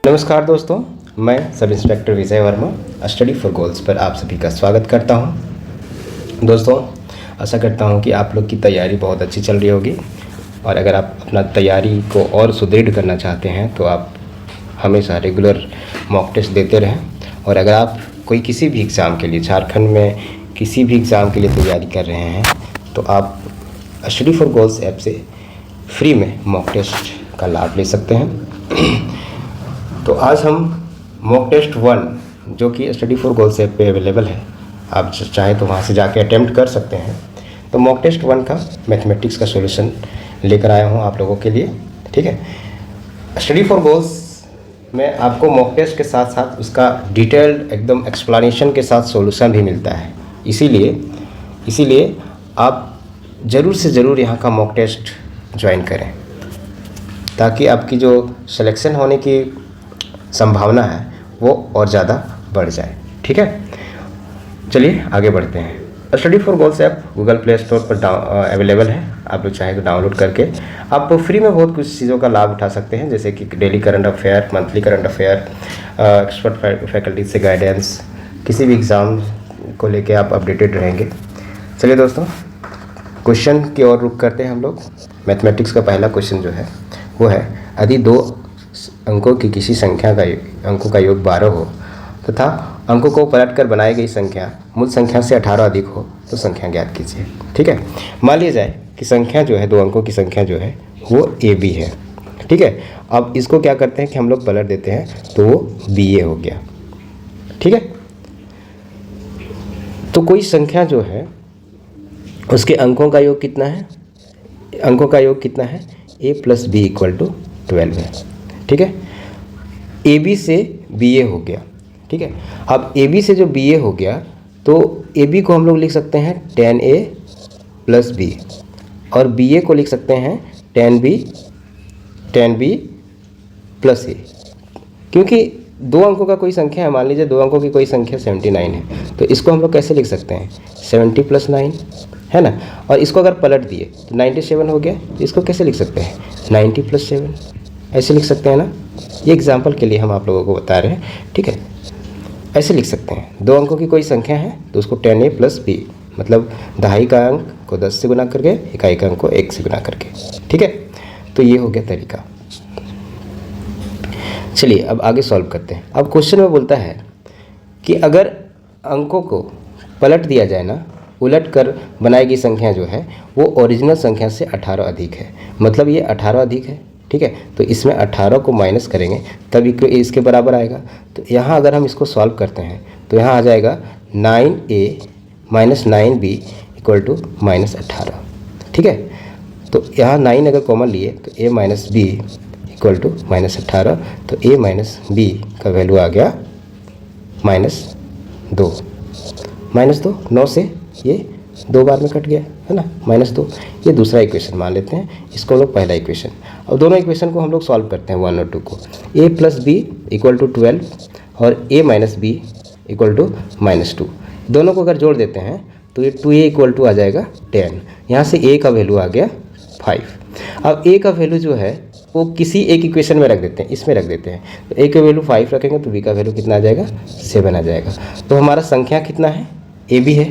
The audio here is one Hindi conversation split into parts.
नमस्कार दोस्तों, मैं sub inspector Vijay Verma study for goals पर आप सभी का स्वागत करता हूं। दोस्तों, आशा करता हूं कि आप लोग की तैयारी बहुत अच्छी चल रही होगी और अगर आप अपना तैयारी को और सुदृढ़ करना चाहते हैं तो आप हमेशा रेगुलर मॉक टेस्ट देते रहें। और अगर आप कोई किसी भी एग्ज़ाम के लिए, झारखंड में किसी भी एग्ज़ाम के लिए तैयारी कर रहे हैं तो आप स्टडी फॉर गोल्स ऐप से फ्री में मॉक टेस्ट का लाभ ले सकते हैं। तो आज हम मॉक टेस्ट 1 जो कि स्टडी फॉर गोल्स ऐप पे अवेलेबल है, आप चाहें तो वहाँ से जाके अटेम्प्ट कर सकते हैं। तो मॉक टेस्ट 1 का मैथमेटिक्स का सॉल्यूशन लेकर आया हूँ आप लोगों के लिए। ठीक है, स्टडी फॉर गोल्स में आपको मॉक टेस्ट के साथ साथ उसका डिटेल्ड एकदम एक्सप्लेनेशन के साथ सॉल्यूशन भी मिलता है। इसीलिए आप ज़रूर से ज़रूर यहाँ का मॉक टेस्ट ज्वाइन करें ताकि आपकी जो सिलेक्शन होने की संभावना है वो और ज़्यादा बढ़ जाए। ठीक है, चलिए आगे बढ़ते हैं। Study for goals app Google play store पर अवेलेबल है। आप लोग चाहें तो डाउनलोड करके आप फ्री में बहुत कुछ चीज़ों का लाभ उठा सकते हैं, जैसे कि daily current affair, monthly current affair, expert faculty से गाइडेंस, किसी भी एग्ज़ाम को लेके आप अपडेटेड रहेंगे। चलिए दोस्तों, क्वेश्चन की ओर रुख करते हैं हम लोग। मैथमेटिक्स का पहला क्वेश्चन जो है वो है, यदि दो अंकों की किसी संख्या का अंकों का योग 12 हो तथा अंकों को पलटकर बनाई गई संख्या मूल संख्या से 18 अधिक हो तो संख्या ज्ञात कीजिए। ठीक है, मान लिया जाए कि संख्या जो है, दो अंकों की संख्या जो है वो AB है। ठीक है, अब इसको क्या करते हैं कि हम लोग पलट देते हैं तो वो BA हो गया। ठीक है, तो कोई संख्या जो है उसके अंकों का योग कितना है? अंकों का योग कितना है? A + B = 12 है। ठीक है, AB से BA हो गया। ठीक है, अब AB से जो BA हो गया तो AB को हम लोग लिख सकते हैं 10A + B और BA को लिख सकते हैं 10B + A। क्योंकि दो अंकों का कोई संख्या है, मान लीजिए दो अंकों की कोई संख्या 79 है, तो इसको हम लोग कैसे लिख सकते हैं? 70 + 9 है ना। और इसको अगर पलट दिए तो 97 हो गया, तो इसको कैसे लिख सकते हैं? 90 + 7 ऐसे लिख सकते हैं ना। ये एग्जाम्पल के लिए हम आप लोगों को बता रहे हैं। ठीक है, ऐसे लिख सकते हैं। दो अंकों की कोई संख्या है तो उसको 10A + B, मतलब दहाई का अंक को 10 से गुना करके, इकाई का अंक को 1 से गुना करके। ठीक है, तो ये हो गया तरीका। चलिए अब आगे सॉल्व करते हैं। अब क्वेश्चन में बोलता है कि अगर अंकों को पलट दिया जाए ना, उलट कर बनाई गई संख्या जो है वो ओरिजिनल संख्या से 18 अधिक है, मतलब ये 18 अधिक है। ठीक है, तो इसमें 18 को माइनस करेंगे तब इसके बराबर आएगा। तो यहाँ अगर हम इसको सॉल्व करते हैं तो यहाँ आ जाएगा 9A - 9B = -18। ठीक है, तो यहाँ 9 अगर कॉमन लिए तो A - B = -18, तो A - B का वैल्यू आ गया -2। -2, 9 से ये 2 बार में कट गया है ना, -2। ये दूसरा इक्वेशन मान लेते हैं, इसको हम लोग पहला इक्वेशन। अब दोनों इक्वेशन को हम लोग सॉल्व करते हैं 1 और 2 को। A + B = 12 और A - B = -2। दोनों को अगर जोड़ देते हैं तो ये 2A = आ जाएगा 10। यहाँ से A का वैल्यू आ गया 5। अब A का वैल्यू जो है वो किसी एक इक्वेशन में रख देते हैं, इसमें रख देते हैं। तो A का वैल्यू 5 रखेंगे तो B का वैल्यू कितना आ जाएगा? 7 आ जाएगा। तो हमारा संख्या कितना है? AB है,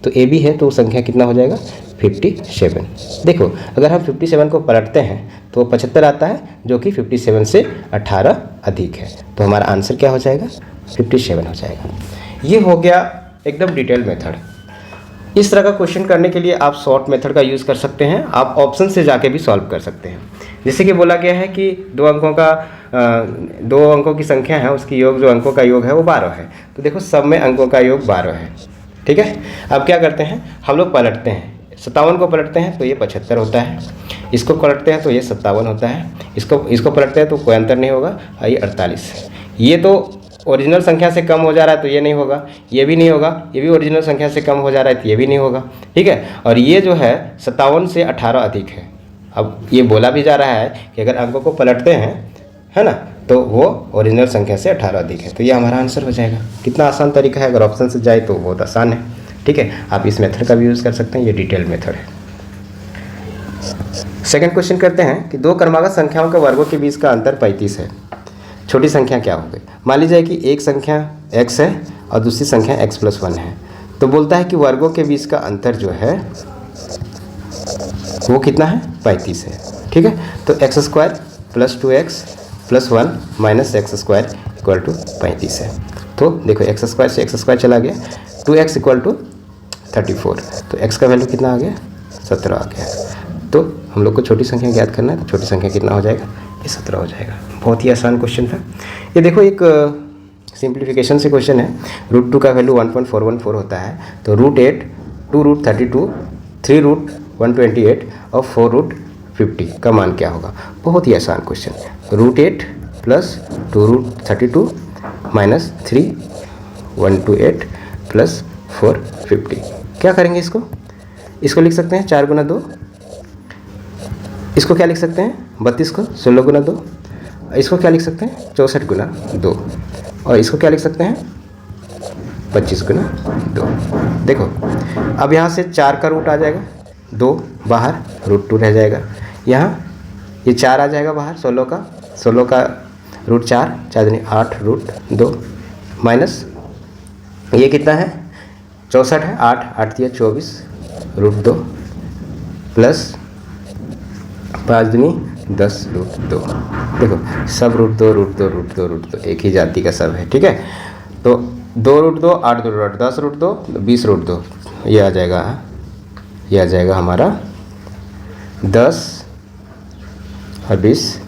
तो AB है तो संख्या कितना हो जाएगा? 57। देखो, अगर हम 57 को पलटते हैं तो 75 आता है, जो कि 57 से 18 अधिक है। तो हमारा आंसर क्या हो जाएगा? 57 हो जाएगा। ये हो गया एकदम डिटेल मेथड। इस तरह का क्वेश्चन करने के लिए आप शॉर्ट मेथड का यूज़ कर सकते हैं, आप ऑप्शन से जाके भी सॉल्व कर सकते हैं। जैसे कि बोला गया है कि दो अंकों की संख्या है, उसकी योग, जो अंकों का योग है वो 12 है। तो देखो, सब में अंकों का योग 12 है। ठीक है, अब क्या करते हैं हम लोग? पलटते हैं। 57 को पलटते हैं तो ये 75 होता है, इसको पलटते हैं तो ये 57 होता है, इसको पलटते हैं तो कोई अंतर नहीं होगा, ये 48। ये तो ओरिजिनल संख्या से कम हो जा रहा है तो ये नहीं होगा, ये भी नहीं होगा, ये भी ओरिजिनल संख्या से कम हो जा रहा है तो ये भी नहीं होगा। ठीक है, और ये जो है 57 से 18 अधिक है। अब ये बोला भी जा रहा है कि अगर अंकों को पलटते हैं, है ना, तो वो ओरिजिनल संख्या से 18 अधिक है। तो ये हमारा आंसर हो जाएगा। कितना आसान तरीका है, अगर ऑप्शन से जाए तो बहुत आसान है। ठीक है, आप इस मेथड का भी यूज़ कर सकते हैं, ये डिटेल मेथड है। सेकंड क्वेश्चन करते हैं कि दो क्रमागत संख्याओं के वर्गों के बीच का अंतर 35 है। छोटी संख्या क्या हो गई? मान लीजिए कि एक संख्या x है और दूसरी संख्या x+1 है, तो बोलता है कि वर्गों के बीच का अंतर जो है वो कितना है? 35 है। ठीक है, तो x² + 2x+1 - x² = 35 है। तो देखो x² से x² चला गया, 2x = 34, तो x का वैल्यू कितना आ गया? 17 आ गया। तो हम लोग को छोटी संख्या ज्ञात करना है, तो छोटी संख्या कितना हो जाएगा? ये 17 हो जाएगा। बहुत ही आसान क्वेश्चन था ये। देखो एक सिंप्लीफिकेशन से क्वेश्चन है। √2 का वैल्यू 1.414 होता है, तो √8, 2√32, 3√128 और 4√50 का मान क्या होगा? बहुत ही आसान क्वेश्चन। √8 + 2√32 - 3,128 + 450। क्या करेंगे इसको? इसको लिख सकते हैं 4 × 2। इसको क्या लिख सकते हैं? 32 को 16 × 2। इसको क्या लिख सकते हैं? 64 × 2। और इसको क्या लिख सकते हैं? 25 × 2। देखो अब यहाँ से 4 का रूट आ जाएगा, 2 बाहर, √2 रह जाएगा। यहाँ ये 4 आ जाएगा बाहर, 16 का √4, 4 दूनी 8 √2 माइनस ये कितना है? 64 है, 8 दिया 24 √2 प्लस 5 दूनी 10 √2। देखो सब √2 एक ही जाति का सब है। ठीक है, तो 2 √2, 8 2 8 10 √2 20 √2, ये आ जाएगा हमारा 10 और 20,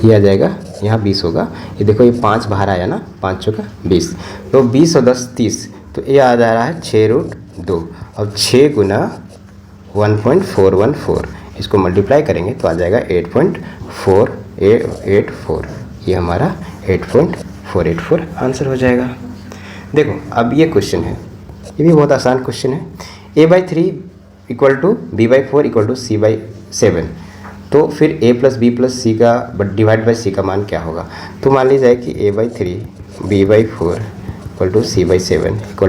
ये आ जाएगा यहाँ 20 होगा। ये देखो ये 5 बाहर आया ना, 5 चौका 20, तो 20 और 10 30, तो ये आ जा रहा है 6 √2। अब 6 × 1.414, इसको मल्टीप्लाई करेंगे तो आ जाएगा 8.484। ये हमारा 8.484 आंसर हो जाएगा। देखो अब ये क्वेश्चन है, ये भी बहुत आसान क्वेश्चन है। a/3 = b/4 = c/7, तो फिर a + b + c का डिवाइड बाई c का मान क्या होगा? तो मान लीजिए कि a/3 b/4 = c/7 =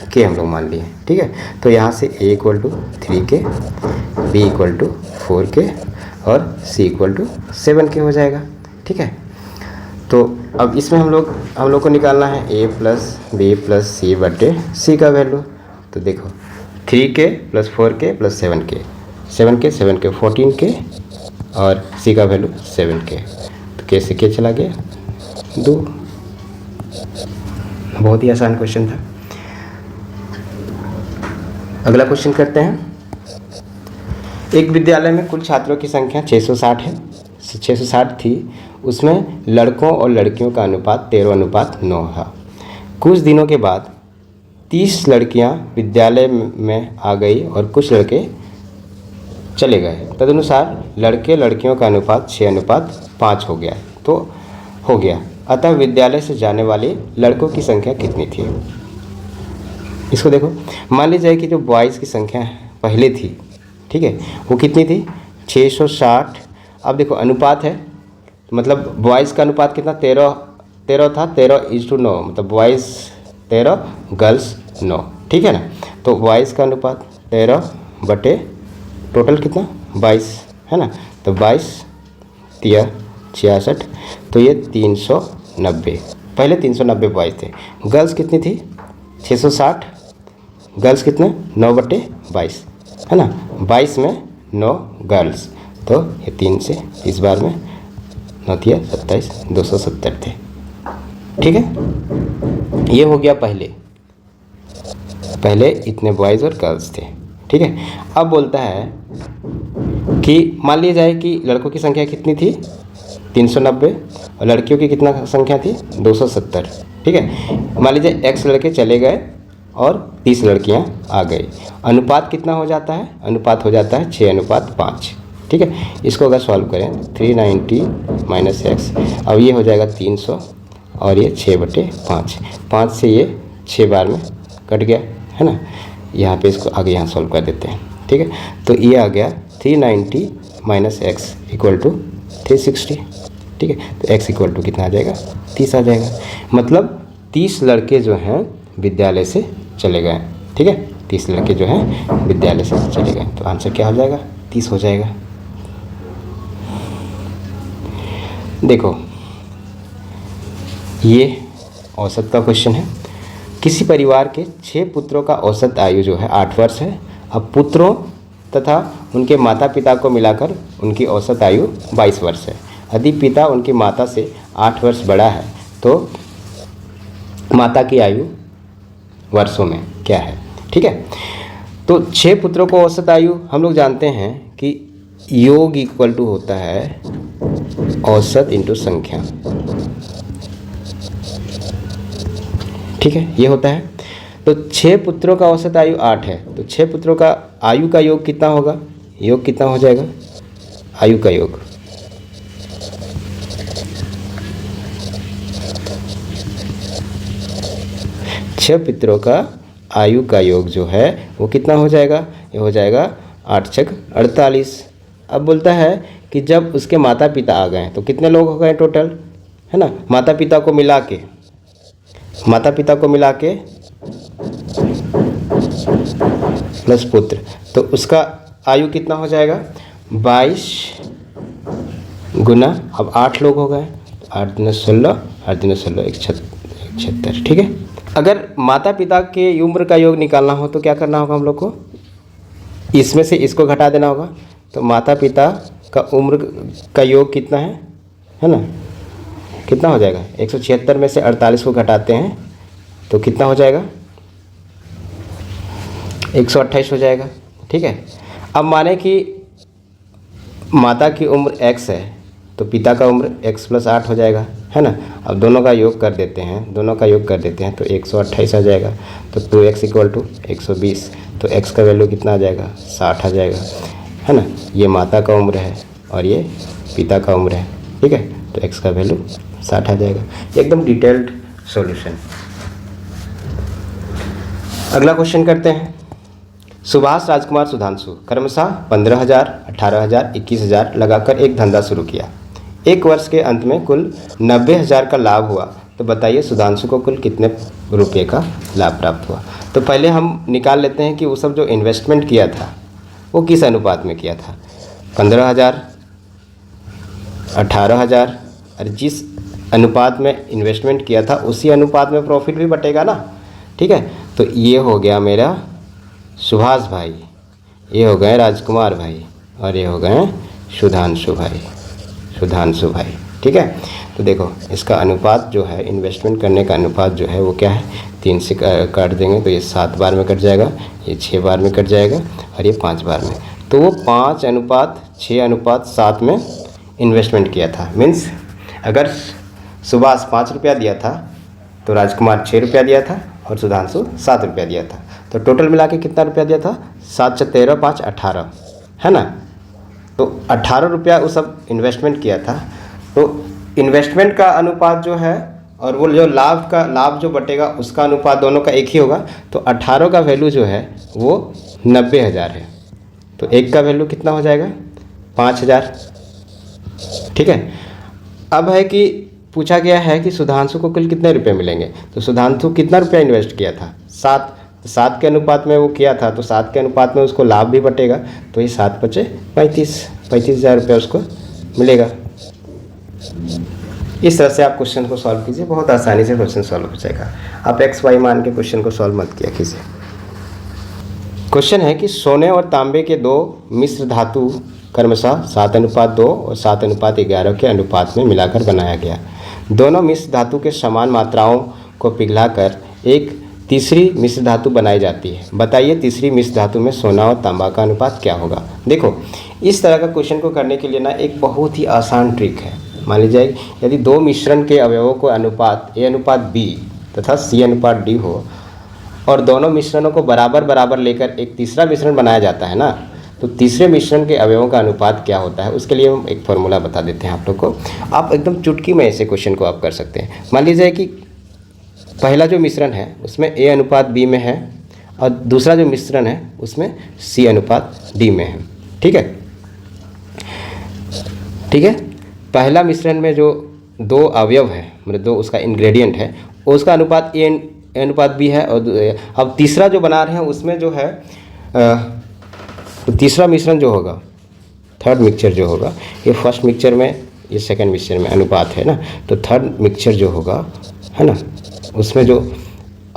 k हम लोग मान लिए। ठीक है, तो यहाँ से a = 3k, b = 4k और c = 7k हो जाएगा। ठीक है, तो अब इसमें हम लोग को निकालना है a + b + c/c का वैल्यू। तो देखो 3k + 4k + 7k 7k 14k और c का वैल्यू 7k, तो k से k चला गया 2। बहुत ही आसान क्वेश्चन था। अगला क्वेश्चन करते हैं। एक विद्यालय में कुल छात्रों की संख्या 660 थी, उसमें लड़कों और लड़कियों का अनुपात 13:9 था। कुछ दिनों के बाद 30 लड़कियां विद्यालय में आ गई और कुछ लड़के चले गए। तदनुसार लड़के लड़कियों का अनुपात 6:5 हो गया। अतः विद्यालय से जाने वाले लड़कों की संख्या कितनी थी? इसको देखो, मान लीजिए कि जो बॉयज़ की संख्या पहले थी, ठीक है, वो कितनी थी? 660। अब देखो अनुपात है, मतलब बॉयज़ का अनुपात कितना? 13 था, 13:9, मतलब बॉयज़ 13 गर्ल्स 9। ठीक है ना, तो बॉयज़ का अनुपात 13 बटे टोटल कितना? 22 है ना, तो 22 3 66, तो ये 390। पहले 390 बॉयज़ थे। गर्ल्स कितनी थी? 660। गर्ल्स कितने? 9 बटे 22 है ना, 22 में 9 गर्ल्स, तो ये 3 से इस बार में 9 × 27 270 थे। ठीक है, ये हो गया पहले इतने बॉयज़ और गर्ल्स थे। ठीक है, अब बोलता है कि मान लिया जाए कि लड़कों की संख्या कितनी थी? 390 और लड़कियों की कितना संख्या थी? 270। ठीक है, मान लीजिए x लड़के चले गए और 30 लड़कियां आ गई। अनुपात कितना हो जाता है? अनुपात हो जाता है 6:5। ठीक है, इसको अगर सॉल्व करें 390 - x, अब ये हो जाएगा 300 और ये 6/5। 5 से ये 6 बार में कट गया है ना, यहाँ पे इसको आगे यहाँ सॉल्व कर देते हैं। ठीक है, तो ये आ गया 390 - x = 360। ठीक है, तो x = कितना आ जाएगा? 30 आ जाएगा। मतलब 30 लड़के जो हैं विद्यालय से चले गए। ठीक है, 30 लड़के जो हैं विद्यालय से चले गए, तो आंसर क्या हो जाएगा? 30 हो जाएगा। देखो ये औसत का क्वेश्चन है। किसी परिवार के 6 पुत्रों का औसत आयु जो है 8 वर्ष है। अब पुत्रों तथा उनके माता पिता को मिलाकर उनकी औसत आयु 22 वर्ष है। यदि पिता उनकी माता से 8 वर्ष बड़ा है तो माता की आयु वर्षों में क्या है? ठीक है, तो 6 पुत्रों को औसत आयु हम लोग जानते हैं कि योग इक्वल टू होता है औसत इंटू संख्या। ठीक है, ये होता है। तो 6 पुत्रों का औसत आयु 8 है, तो 6 पुत्रों का आयु का योग कितना होगा? योग कितना हो जाएगा? आयु का योग छह पुत्रों का आयु का योग जो है वो कितना हो जाएगा? ये हो जाएगा 8 छक 48। अब बोलता है कि जब उसके माता पिता आ गए तो कितने लोग हो गए टोटल, है ना? माता पिता को मिला के प्लस पुत्र, तो उसका आयु कितना हो जाएगा? 22 गुना, अब 8 लोग हो गए, 8 दूना 16, 8 दूना 16 76। ठीक है, अगर माता पिता के उम्र का योग निकालना हो तो क्या करना होगा हम लोग को? इसमें से इसको घटा देना होगा। तो माता पिता का उम्र का योग कितना है ना? कितना हो जाएगा? 176 में से 48 को घटाते हैं तो कितना हो जाएगा? 128 हो जाएगा। ठीक है, अब माने कि माता की उम्र x है तो पिता का उम्र x + 8 हो जाएगा, है ना? अब दोनों का योग कर देते हैं तो 128 आ जाएगा। तो 2x = 120, तो x का वैल्यू कितना आ जाएगा? 60 आ जाएगा, है ना? ये माता का उम्र है और ये पिता का उम्र है। ठीक है, तो x का वैल्यू 60 आ जाएगा। एकदम डिटेल्ड सॉल्यूशन। अगला क्वेश्चन करते हैं। सुभाष, राजकुमार, सुधांशु क्रमशः 15,000, 18,000, 21,000 लगाकर एक धंधा शुरू किया। एक वर्ष के अंत में कुल 90,000 का लाभ हुआ, तो बताइए सुधांशु को कुल कितने रुपये का लाभ प्राप्त हुआ? तो पहले हम निकाल लेते हैं कि वो सब जो इन्वेस्टमेंट किया था वो किस अनुपात में किया था। 15,000, 18,000, और जिस अनुपात में इन्वेस्टमेंट किया था उसी अनुपात में प्रॉफिट भी बटेगा ना। ठीक है, तो ये हो गया मेरा सुभाष भाई, ये हो गए राजकुमार भाई, और ये हो गए सुधांशु भाई। ठीक है, तो देखो इसका अनुपात जो है, इन्वेस्टमेंट करने का अनुपात जो है वो क्या है? 3 से काट देंगे तो ये 7 बार में कट जाएगा, ये 6 बार में कट जाएगा और ये 5 बार में। तो वो 5:6:7 में इन्वेस्टमेंट किया था। मीन्स अगर सुभाष 5 रुपया दिया था तो राजकुमार 6 रुपया दिया था और सुधांशु 7 रुपया दिया था। तो टोटल मिला के कितना रुपया दिया था? 7 × 13 = 5 = 18, है ना? तो 18 रुपया वो सब इन्वेस्टमेंट किया था। तो इन्वेस्टमेंट का अनुपात जो है और वो जो लाभ जो बटेगा उसका अनुपात दोनों का एक ही होगा। तो 18 का वैल्यू जो है वो 90,000 है, तो एक का वैल्यू कितना हो जाएगा? 5,000। ठीक है, अब है कि पूछा गया है कि सुधांशु को कुल कितने रुपए मिलेंगे। तो सुधांशु कितना रुपया इन्वेस्ट किया था? 7। तो 7 के अनुपात में वो किया था, तो 7 के अनुपात में उसको लाभ भी बटेगा, तो ये 7 × 5 = 35,000 रुपया उसको मिलेगा। इस तरह से आप क्वेश्चन को सॉल्व कीजिए, बहुत आसानी से क्वेश्चन सॉल्व हो जाएगा। आप x y मान के क्वेश्चन को सॉल्व मत किया कीजिए। क्वेश्चन है कि सोने और तांबे के 2 मिश्र धातु क्रमशः 7:2 और 7:11 के अनुपात में मिलाकर बनाया गया। दोनों मिश्र धातु के समान मात्राओं को पिघलाकर एक तीसरी मिश्र धातु बनाई जाती है। बताइए तीसरी मिश्र धातु में सोना और तांबा का अनुपात क्या होगा? देखो इस तरह का क्वेश्चन को करने के लिए ना एक बहुत ही आसान ट्रिक है। मान लीजिए यदि 2 मिश्रण के अवयवों को अनुपात A/B तथा C/D हो और दोनों मिश्रणों को बराबर लेकर एक तीसरा मिश्रण बनाया जाता है ना, तो तीसरे मिश्रण के अवयवों का अनुपात क्या होता है उसके लिए हम एक फॉर्मूला बता देते हैं आप लोग को। आप एकदम चुटकी में ऐसे क्वेश्चन को आप कर सकते हैं। मान लीजिए कि पहला जो मिश्रण है उसमें A/B में है और दूसरा जो मिश्रण है उसमें C/D में है। ठीक है, पहला मिश्रण में जो 2 अवयव है, मतलब 2 उसका इंग्रेडिएंट है, उसका अनुपात A/B है। और अब तीसरा जो बना रहे हैं उसमें जो है तो तीसरा मिश्रण जो होगा, थर्ड मिक्सचर जो होगा, ये फर्स्ट मिक्सचर में ये सेकंड मिक्सचर में अनुपात है ना, तो थर्ड मिक्सचर जो होगा है ना, उसमें जो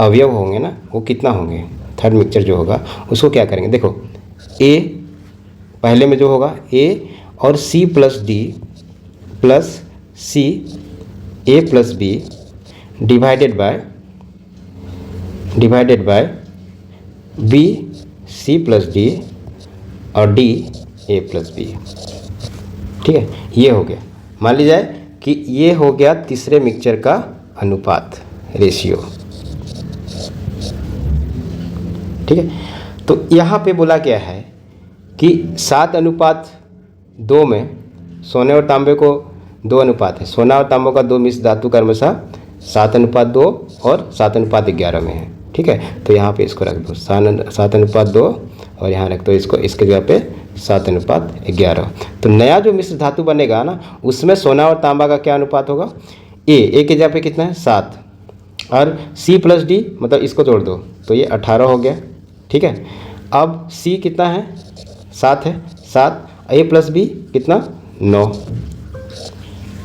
अवयव होंगे ना वो कितना होंगे, थर्ड मिक्सचर जो होगा उसको क्या करेंगे, देखो ए पहले में जो होगा ए और C plus D plus C A plus B divided by B C plus D और डी ए प्लस बी। ठीक है, ये हो गया। मान ली जाए कि ये हो गया तीसरे मिक्सचर का अनुपात, रेशियो। ठीक है, तो यहाँ पे बोला गया है कि 7:2 में सोने और तांबे को 2 अनुपात है, सोना और तांबा का 2 मिश्र धातु क्रमशः 7:2 और 7:11 में है। ठीक है, तो यहाँ पे इसको रख दो 7:2 और यहाँ रख दो इसको, इसके जगह पे 7:11। तो नया जो मिश्र धातु बनेगा ना उसमें सोना और तांबा का क्या अनुपात होगा, ए के जगह पे कितना है 7 और सी प्लस डी मतलब इसको जोड़ दो तो ये 18 हो गया। ठीक है, अब सी कितना है 7 है, 7 ए प्लस बी कितना 9।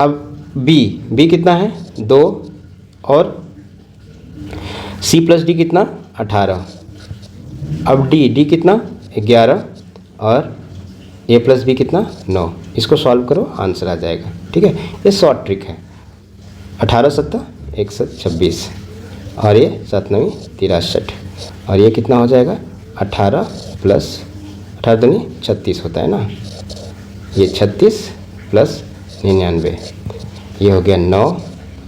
अब बी कितना है 2 और सी प्लस डी कितना 18। अब डी कितना 11 और ए प्लस बी कितना 9। इसको सॉल्व करो आंसर आ जाएगा। ठीक है, ये शॉर्ट ट्रिक है। 18 7 126 और ये 7 9 63 और ये कितना हो जाएगा 18 प्लस 18 दूनी 36 होता है ना, ये 36 प्लस 99 ये हो गया 9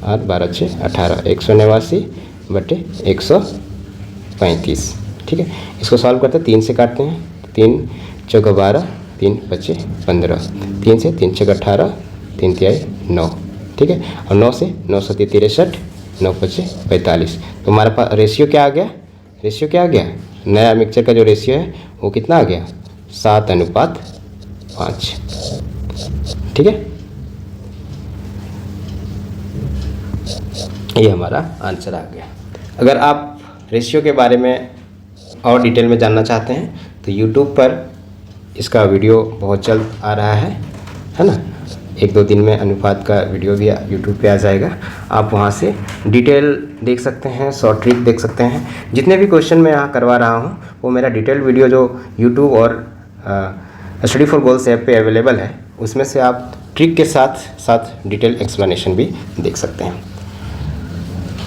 और 12 6 18 189 बटे 135। ठीक है, इसको सॉल्व करते हैं, 3 से काटते हैं, 3 चौका 12 3 बचे 15, 3 से 3 छः 18 3 तिहाई 9। ठीक है, और 9 से 9 7 63 9 बचे 45। तो हमारे पास रेशियो क्या आ गया, नया मिक्सचर का जो रेशियो है वो कितना आ गया 7:5। ठीक है, ये हमारा आंसर आ गया। अगर आप रेशियो के बारे में और डिटेल में जानना चाहते हैं तो YouTube पर इसका वीडियो बहुत जल्द आ रहा है ना, 1-2 दिन में अनुपात का वीडियो भी YouTube पे आ जाएगा। आप वहाँ से डिटेल देख सकते हैं, शॉर्ट ट्रिक देख सकते हैं। जितने भी क्वेश्चन मैं यहाँ करवा रहा हूँ वो मेरा डिटेल वीडियो जो YouTube और स्टडी फॉर गोल्स ऐप पे अवेलेबल है, उसमें से आप ट्रिक के साथ डिटेल एक्सप्लेनेशन भी देख सकते हैं।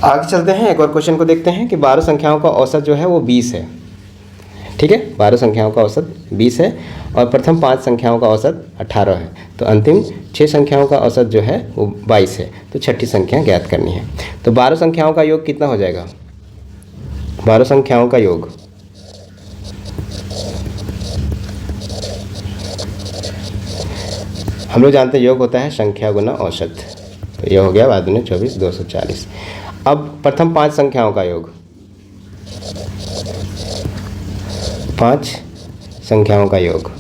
आगे चलते हैं, एक और क्वेश्चन को देखते हैं कि 12 संख्याओं का औसत जो है वो 20 है। ठीक है, 12 संख्याओं का औसत 20 है और प्रथम 5 संख्याओं का औसत 18 है, तो अंतिम 6 संख्याओं का औसत जो है वो 22 है। तो छठी संख्या ज्ञात करनी है। तो 12 संख्याओं का योग कितना हो जाएगा, 12 संख्याओं का योग हम लोग जानते हैं योग होता है संख्या गुना औसत, तो ये हो गया 12 दूनी 24 240। अब प्रथम 5 संख्याओं का योग, 5 संख्याओं का योग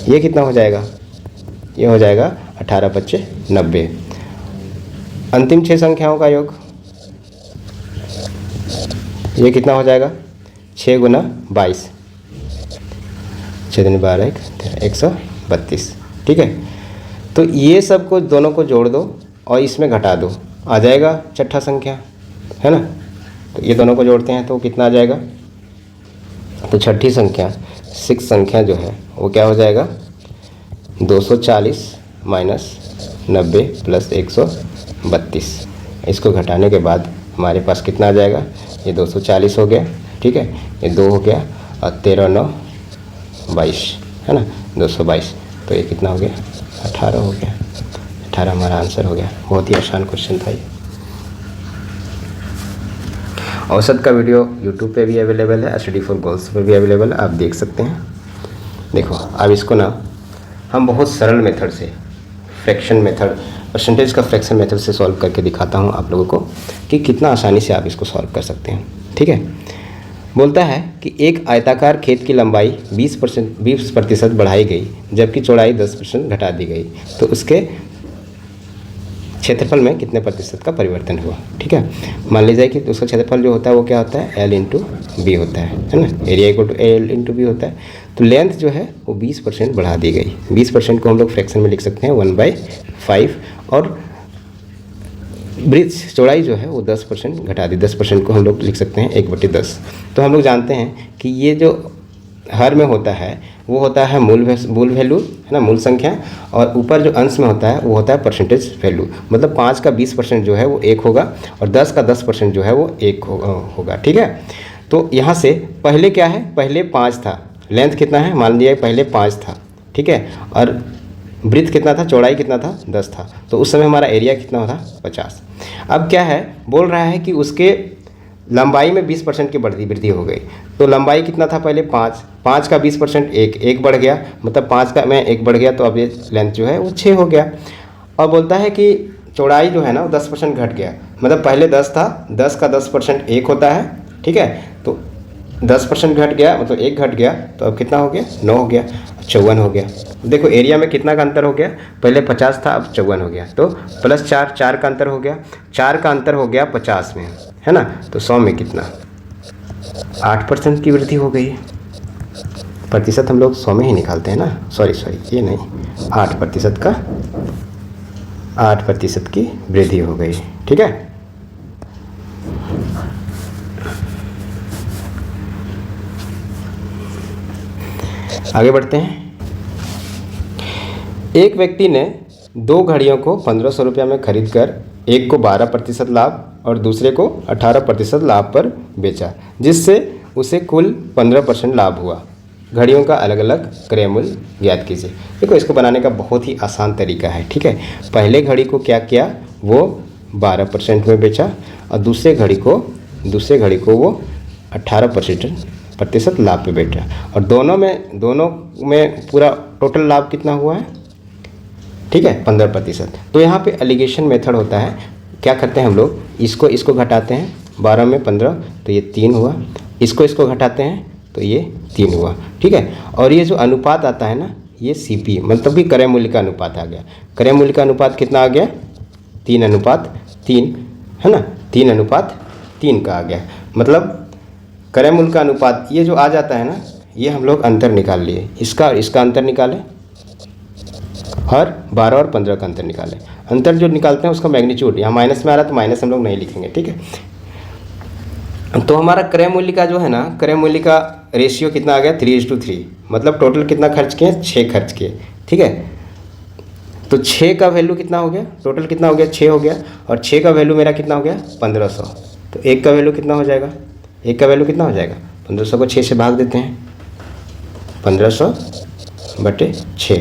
ये कितना हो जाएगा, ये हो जाएगा 18 5 90। अंतिम 6 संख्याओं का योग ये कितना हो जाएगा 6 गुना 22 6 दूनी 12 132। ठीक है, तो ये सब को दोनों को जोड़ दो और इसमें घटा दो, आ जाएगा छठा संख्या है ना। तो ये दोनों को जोड़ते हैं तो कितना आ जाएगा, तो छठी संख्या 6 संख्या जो है वो क्या हो जाएगा 240 माइनस 90 प्लस 132। इसको घटाने के बाद हमारे पास कितना आ जाएगा, ये 240 हो गया। ठीक है, ये 2 हो गया और 13 9 22 है ना, 222। तो ये कितना हो गया 18 हो गया, 18 हमारा आंसर हो गया। बहुत ही आसान क्वेश्चन था ये। औसत का वीडियो YouTube पे भी अवेलेबल है, स्टडी फॉर गोल्स पे भी अवेलेबल है, आप देख सकते हैं। देखो अब इसको ना हम बहुत सरल मेथड से, फ्रैक्शन मेथड, परसेंटेज का फ्रैक्शन मेथड से सॉल्व करके दिखाता हूँ आप लोगों को कि कितना आसानी से आप इसको सॉल्व कर सकते हैं। ठीक है, बोलता है कि एक आयताकार खेत की लंबाई 20% बढ़ाई गई जबकि चौड़ाई 10% घटा दी गई, तो उसके क्षेत्रफल में कितने प्रतिशत का परिवर्तन हुआ। ठीक है, मान लीजिए कि उसका क्षेत्रफल जो होता है वो क्या होता है, L इंटू बी होता है ना, area equal to L into B होता है। तो लेंथ जो है वो 20% बढ़ा दी गई। 20% को हम लोग फ्रैक्शन में लिख सकते हैं 1/5, और ब्रिथ चौड़ाई जो है वो 10% घटा दी। 10% को हम लोग लिख सकते हैं 1/10। तो हम लोग जानते हैं कि ये जो हर में होता है वो होता है मूल वैल्यू है ना, मूल संख्या, और ऊपर जो अंश में होता है वो होता है परसेंटेज वैल्यू। मतलब 5 का 20% जो है वो 1 होगा, और 10 का 10% जो है वो 1 होगा। ठीक है, तो यहाँ से पहले क्या है, पहले 5 था, लेंथ कितना है, मान लिया पहले 5 था। ठीक है, और ब्रिथ कितना था, चौड़ाई कितना था, 10 था। तो उस समय हमारा एरिया कितना था, 50। अब क्या है, बोल रहा है कि उसके लंबाई में 20% की वृद्धि हो गई। तो लंबाई कितना था पहले, 5 का 20% 1 बढ़ गया, मतलब 5 का में 1 बढ़ गया, तो अब ये लेंथ जो है वो 6 हो गया। और बोलता है कि चौड़ाई जो है ना वो 10% घट गया, मतलब पहले 10 था, 10 का 10% 1 होता है। ठीक है, तो 10% घट गया, मतलब 1 घट गया, तो अब कितना हो गया, 9 हो गया, 54 हो गया। देखो एरिया में कितना का अंतर हो गया, पहले 50 था, अब 54 हो गया। तो +4, 4 का अंतर हो गया, 4 का अंतर हो गया 50 में, है ना। तो 100 में कितना, 8% की वृद्धि हो गई। प्रतिशत हम लोग 100 में ही निकालते हैं ना, सॉरी ये नहीं, 8% की वृद्धि हो गई। ठीक है, आगे बढ़ते हैं। एक व्यक्ति ने 2 घड़ियों को 1500 रुपये में खरीद कर एक को 12% लाभ और दूसरे को 18% लाभ पर बेचा, जिससे उसे कुल 15% लाभ हुआ। घड़ियों का अलग अलग क्रय मूल्य ज्ञात कीजिए। देखो इसको बनाने का बहुत ही आसान तरीका है। ठीक है, पहले घड़ी को क्या किया, वो 12% में बेचा, और दूसरे घड़ी को वो 18% लाभ पे बेचा, और दोनों में पूरा टोटल लाभ कितना हुआ है, ठीक है, 15%। तो यहाँ पे एलिगेशन मेथड होता है, क्या करते हैं हम लोग, इसको घटाते हैं, 12 में 15 तो ये 3 हुआ, इसको घटाते हैं तो ये 3 हुआ। ठीक है, और ये जो अनुपात आता है ना, ये CP मतलब कि क्रय मूल्य का अनुपात आ गया। क्रय मूल्य का अनुपात कितना आ गया, 3:3, है ना, 3:3 का आ गया। मतलब क्रय मूल्य का अनुपात ये जो आ जाता है ना, ये हम लोग अंतर निकाल लिए, इसका अंतर निकालें, हर 12 और 15 का अंतर निकालें। अंतर जो निकालते हैं उसका मैग्नीट्यूड, यहाँ माइनस में आ रहा है तो माइनस हम लोग नहीं लिखेंगे। ठीक है, तो हमारा क्रय मूल्य का जो है ना, क्रय मूल्य का रेशियो कितना आ गया, 3:3। मतलब टोटल कितना खर्च किए, 6 खर्च किए। ठीक है, तो 6 का वैल्यू कितना हो गया, टोटल कितना हो गया, 6 हो गया, और 6 का वैल्यू मेरा कितना हो गया, 1500। तो 1 का वैल्यू कितना हो जाएगा, 1 का वैल्यू कितना हो जाएगा, 1500 को 6 से भाग देते हैं, 1500/6,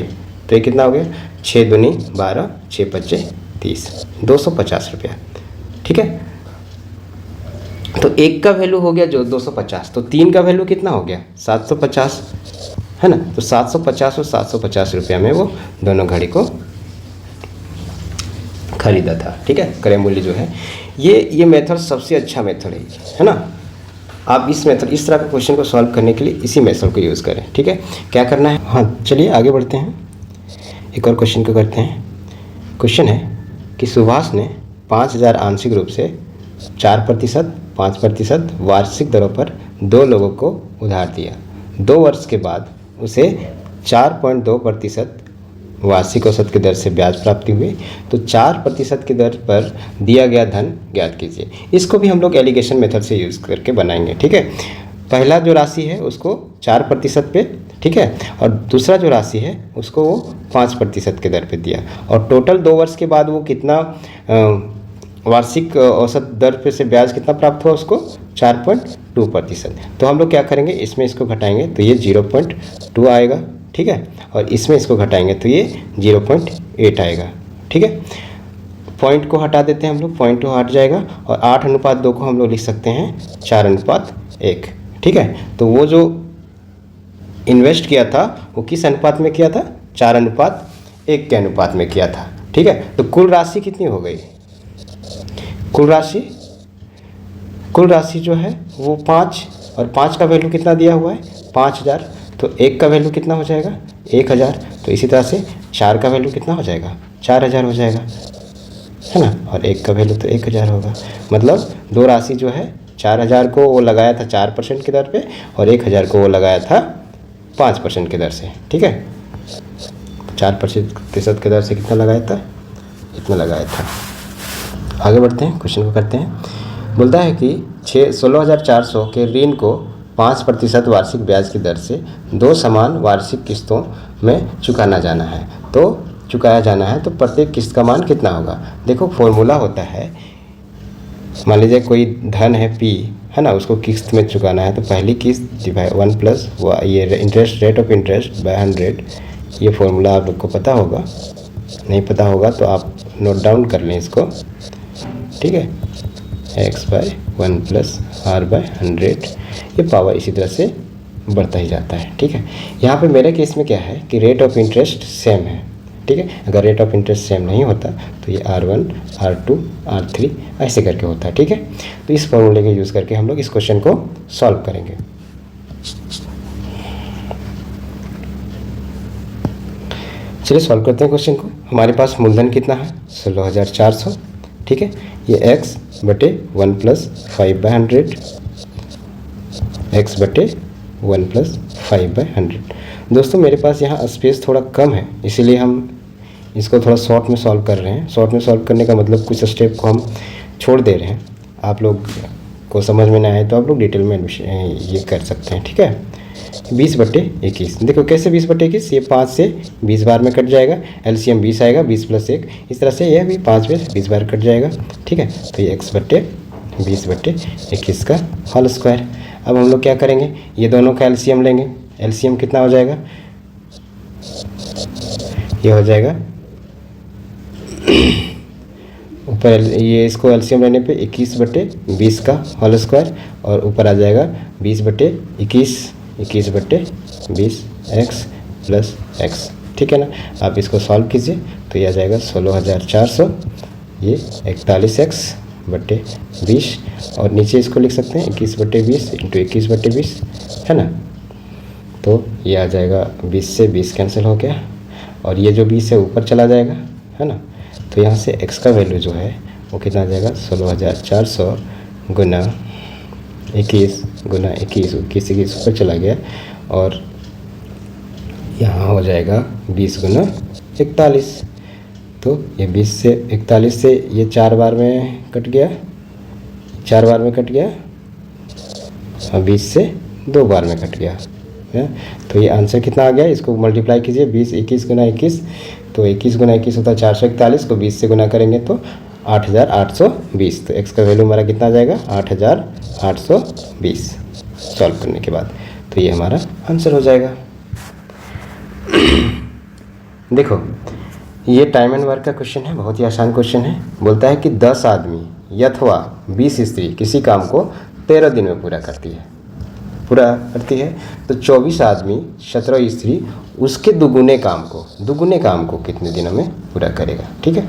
तो ये कितना हो गया, 6 दूनी 12, 6 पच्चे 30, 250 रुपया। ठीक है, तो 1 का वैल्यू हो गया जो 250, तो 3 का वैल्यू कितना हो गया, 750, है ना। तो 750 और 750 रुपया में वो दोनों घड़ी को खरीदा था। ठीक है, क्रय मूल्य जो है ये मेथड सबसे अच्छा मेथड है ना। आप इस तरह का क्वेश्चन को सॉल्व करने के लिए इसी मेथड को यूज़ करें। ठीक है, क्या करना है, हाँ चलिए आगे बढ़ते हैं, एक और क्वेश्चन को करते हैं। क्वेश्चन है कि सुभाष ने 5000 आंशिक रूप से 4%, 5% वार्षिक दरों पर 2 लोगों को उधार दिया। 2 वर्ष के बाद उसे 4.2% वार्षिक औसत की दर से ब्याज प्राप्ति हुई। तो 4% की दर पर दिया गया धन ज्ञात कीजिए। इसको भी हम लोग एलिगेशन मेथड से यूज़ करके बनाएंगे। ठीक है, पहला जो राशि है उसको 4% पे, ठीक है, और दूसरा जो राशि है उसको वो 5% के दर पे दिया, और टोटल 2 वर्ष के बाद वो कितना वार्षिक औसत दर पे से ब्याज कितना प्राप्त हुआ उसको, 4.2%। तो हम लोग क्या करेंगे, इसमें इसको घटाएंगे तो ये 0.2 आएगा। ठीक है, और इसमें इसको घटाएंगे तो ये 0.8 आएगा। ठीक है, पॉइंट को हटा देते हैं हम लोग, पॉइंट को हट जाएगा, और 8:2 को हम लोग लिख सकते हैं 4:1। ठीक है, तो वो जो इन्वेस्ट किया था वो किस अनुपात में किया था, 4:1 के अनुपात में किया था। ठीक है, तो कुल राशि कितनी हो गई, कुल राशि जो है वो 5, और 5 का वैल्यू कितना दिया हुआ है, 5000, तो 1 का वैल्यू कितना हो जाएगा, 1000। तो इसी तरह से 4 का वैल्यू कितना हो जाएगा, 4000 हो जाएगा। है ना, और एक का वैल्यू तो 1000 होगा। मतलब दो राशि जो है 4000 को वो लगाया था 4% की दर पे और 1000 को वो लगाया था 5% की दर से। ठीक है, 4% की दर से कितना लगाया था, इतना लगाया था। आगे बढ़ते हैं, क्वेश्चन को करते हैं। बोलता है कि 16,400 के ऋण को 5% वार्षिक ब्याज की दर से 2 समान वार्षिक किस्तों में चुकाया जाना है, तो प्रत्येक किस्त का मान कितना होगा। देखो फॉर्मूला होता है, मान लीजिए कोई धन है P, है ना, उसको किस्त में चुकाना है, तो पहली किस्त डिवाइड 1 प्लस ये interest rate of interest by 100। ये फॉर्मूला आप लोग को पता होगा, नहीं पता होगा तो आप नोट डाउन कर लें इसको। ठीक है, x/1 प्लस r/100, ये पावर इसी तरह से बढ़ता ही जाता है। ठीक है, यहाँ पे मेरे केस में क्या है कि रेट ऑफ इंटरेस्ट सेम है। ठीक है, अगर रेट ऑफ इंटरेस्ट सेम नहीं होता तो ये R1, R2, R3 ऐसे करके होता है। ठीक है, तो इस फॉर्मूले का यूज़ करके हम लोग इस क्वेश्चन को सॉल्व करेंगे। चलिए सॉल्व करते हैं क्वेश्चन को। हमारे पास मूलधन कितना है, 16,400। ठीक है, ये x/1 प्लस 5/100, x/1 प्लस 5/100। दोस्तों मेरे पास यहाँ स्पेस थोड़ा कम है, इसीलिए हम इसको थोड़ा शॉर्ट में सॉल्व कर रहे हैं। शॉर्ट में सॉल्व करने का मतलब कुछ स्टेप को हम छोड़ दे रहे हैं। आप लोग को समझ में ना आए तो आप लोग डिटेल में ये कर सकते हैं। ठीक है, 20/21। देखो कैसे 20/21, ये 5 से 20 बार में कट जाएगा, LCM 20 आएगा, 20 + 1, इस तरह से यह भी 5 में 20 बार कट जाएगा। ठीक है, तो ये x/20/21 का होल स्क्वायर। अब हम लोग क्या करेंगे, ये दोनों का LCM लेंगे। LCM कितना हो जाएगा, ये हो जाएगा ऊपर, ये इसको LCM लेने पे 21/20 का होल स्क्वायर और ऊपर आ जाएगा 20/21, 21/20 x प्लस x। ठीक है ना, आप इसको सॉल्व कीजिए तो ये आ जाएगा 16,400, ये 41x/20 और नीचे इसको लिख सकते हैं 21/20 × 21/20, है ना। तो ये आ जाएगा 20 से 20 कैंसिल हो गया और ये जो 20 है ऊपर चला जाएगा, है ना। तो यहाँ से x का वैल्यू जो है वो कितना आ जाएगा, 16,400 गुना 21 गुना 21, 21 ऊपर चला गया और यहाँ हो जाएगा 20 गुना 41। तो ये 20 से 41 से ये 4 बार में कट गया, 4 बार में कट गया और 20 से 2 बार में कट गया है। तो ये आंसर कितना आ गया, इसको मल्टीप्लाई कीजिए 20 21 गुना 21, तो 21 गुना 21 होता है 441 को 20 से गुना करेंगे तो 8,820। तो x का वैल्यू हमारा कितना आ जाएगा, 8,820 सॉल्व करने के बाद। तो ये हमारा आंसर हो जाएगा। देखो ये टाइम एंड वर्क का क्वेश्चन है, बहुत ही आसान क्वेश्चन है। बोलता है कि 10 आदमी अथवा 20 स्त्री किसी काम को 13 दिन में पूरा करती है, तो 24 आदमी 17 स्त्री उसके दुगुने काम को कितने दिनों में पूरा करेगा। ठीक है,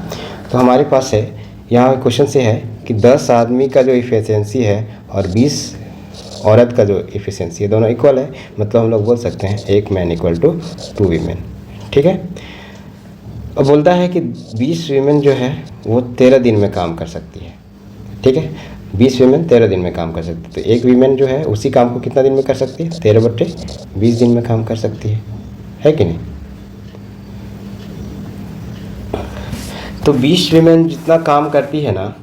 तो हमारे पास है यहाँ क्वेश्चन से है कि 10 आदमी का जो इफ़िशियंसी है और 20 औरत का जो इफ़िशियंसी है दोनों इक्वल है, मतलब हम लोग बोल सकते हैं 1 मैन = 2 वीमेन। ठीक है, अब बोलता है कि 20 वीमेन जो है वो 13 दिन में काम कर सकती है। ठीक है, 20 वीमेन 13 दिन में काम कर सकती है, तो एक वीमेन जो है उसी काम को कितना दिन में कर सकती है, 13/20 दिन में काम कर सकती है कि नहीं। तो 20 वीमेन जितना काम करती है ना,